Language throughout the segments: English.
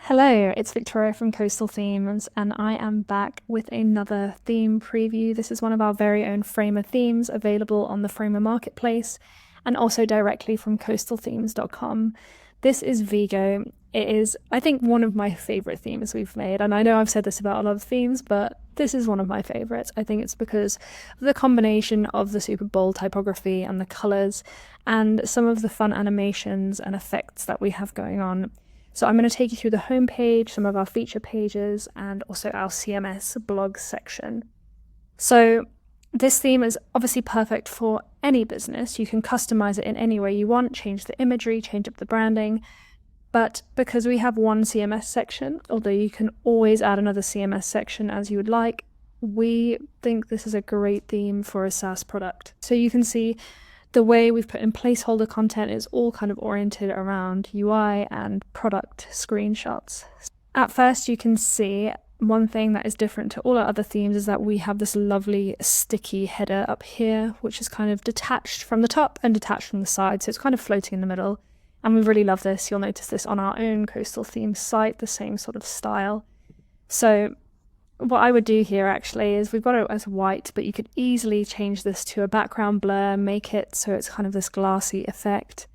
Hello, it's Victoria from Coastal Themes, and I am back with another theme preview. This is one of our very own Framer themes available on the Framer Marketplace and also directly from coastalthemes.com. This is Vigo. It is, I think, one of my favorite themes we've made, and I know I've said this about a lot of themes, but this is one of my favorites. I think it's because of the combination of the super bold typography and the colors and some of the fun animations and effects that we have going on. So I'm going to take you through the homepage, some of our feature pages, and also our CMS blog section. So this theme is obviously perfect for any business. You can customize it in any way you want, change the imagery, change up the branding. But because we have one CMS section, although you can always add another CMS section as you would like, we think this is a great theme for a SaaS product. So you can see the way we've put in placeholder content is all kind of oriented around UI and product screenshots. At first, you can see one thing that is different to all our other themes is that we have this lovely sticky header up here, which is kind of detached from the top and detached from the side. So it's kind of floating in the middle. And we really love this. You'll notice this on our own Coastal Themes site, the same sort of style. So what I would do here actually is we've got it as white, but you could easily change this to a background blur, make it so it's kind of this glassy effect,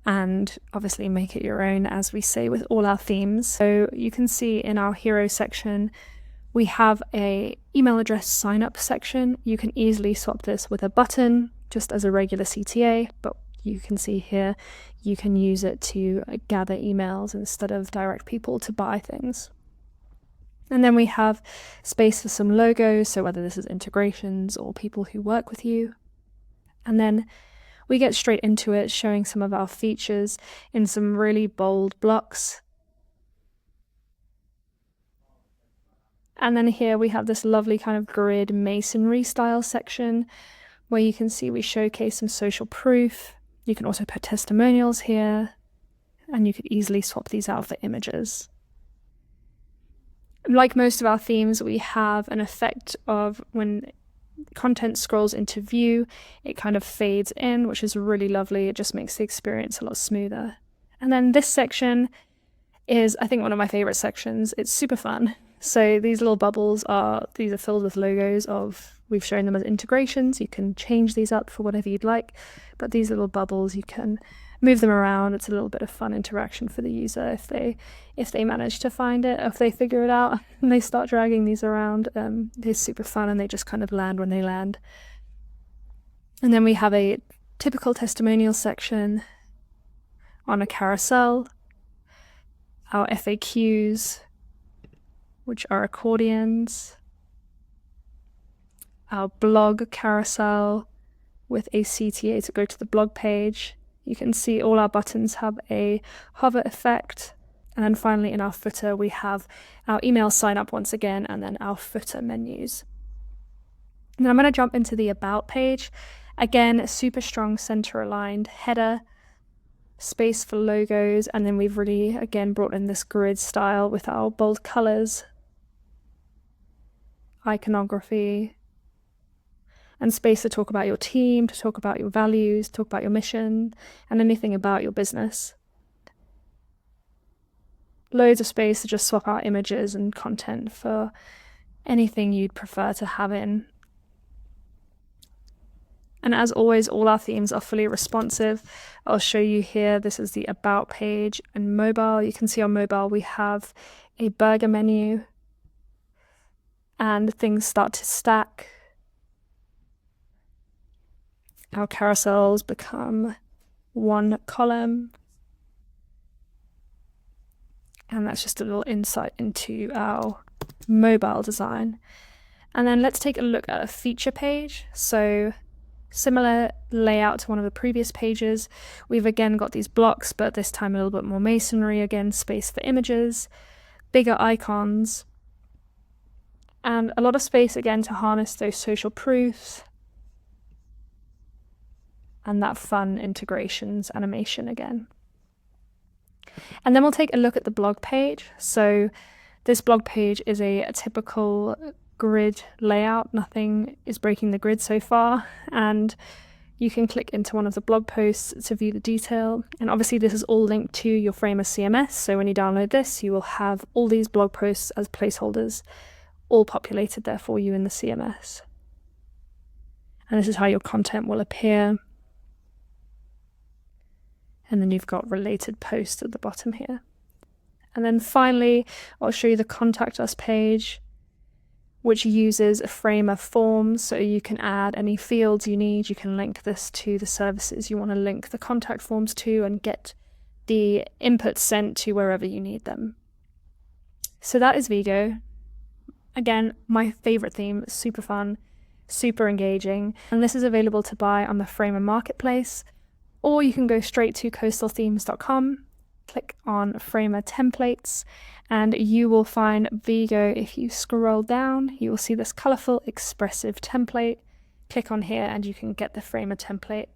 and obviously make it your own, as we say with all our themes. So you can see in our hero section, we have a email address sign up section. You can easily swap this with a button just as a regular CTA, but you can see here, you can use it to gather emails instead of direct people to buy things. And then we have space for some logos, so whether this is integrations or people who work with you. And then we get straight into it, showing some of our features in some really bold blocks. And then here we have this lovely kind of grid masonry style section where you can see we showcase some social proof. You can also put testimonials here, and you could easily swap these out for images. Like most of our themes, we have an effect of when content scrolls into view, it kind of fades in, which is really lovely. It just makes the experience a lot smoother. And then this section is, I think, one of my favorite sections. It's super fun. So these little bubbles are filled with logos of, we've shown them as integrations. You can change these up for whatever you'd like, but these little bubbles, you can move them around. It's a little bit of fun interaction for the user if they manage to find it, or if they figure it out and they start dragging these around. It's super fun, and they just kind of land when they land. And then we have a typical testimonial section on a carousel, our FAQs, which are accordions, our blog carousel with a CTA to go to the blog page. You can see all our buttons have a hover effect. And then finally in our footer, we have our email sign up once again, and then our footer menus. And then I'm going to jump into the about page. Again, a super strong center aligned header, space for logos, and then we've really, again, brought in this grid style with our bold colors, iconography, and space to talk about your team, to talk about your values, talk about your mission, and anything about your business. Loads of space to just swap out images and content for anything you'd prefer to have in. And as always, all our themes are fully responsive. I'll show you here, this is the about page and mobile. You can see on mobile we have a burger menu, and things start to stack. Our carousels become one column. And that's just a little insight into our mobile design. And then let's take a look at a feature page. So similar layout to one of the previous pages. We've again got these blocks, but this time a little bit more masonry, again, space for images, bigger icons, and a lot of space again to harness those social proofs and that fun integrations animation again. And then we'll take a look at the blog page. So this blog page is a typical grid layout. Nothing is breaking the grid so far. And you can click into one of the blog posts to view the detail. And obviously this is all linked to your Framer CMS, so when you download this, you will have all these blog posts as placeholders all populated there for you in the CMS. And this is how your content will appear. And then you've got related posts at the bottom here. And then finally, I'll show you the Contact Us page, which uses a Framer forms, so you can add any fields you need. You can link this to the services you want to link the contact forms to and get the inputs sent to wherever you need them. So that is Vigo. Again, my favorite theme, super fun, super engaging. And this is available to buy on the Framer Marketplace, or you can go straight to coastalthemes.com, click on Framer templates, and you will find Vigo. If you scroll down, you will see this colorful Expressive template. Click on here and you can get the Framer template.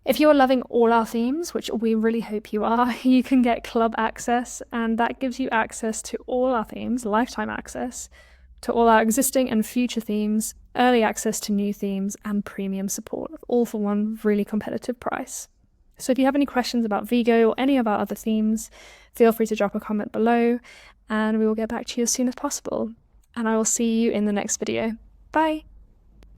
If you're loving all our themes, which we really hope you are, you can get club access, and that gives you access to all our themes, lifetime access to all our existing and future themes, early access to new themes, and premium support, all for one really competitive price. So if you have any questions about Vigo or any of our other themes, feel free to drop a comment below, and we will get back to you as soon as possible. And I will see you in the next video. Bye!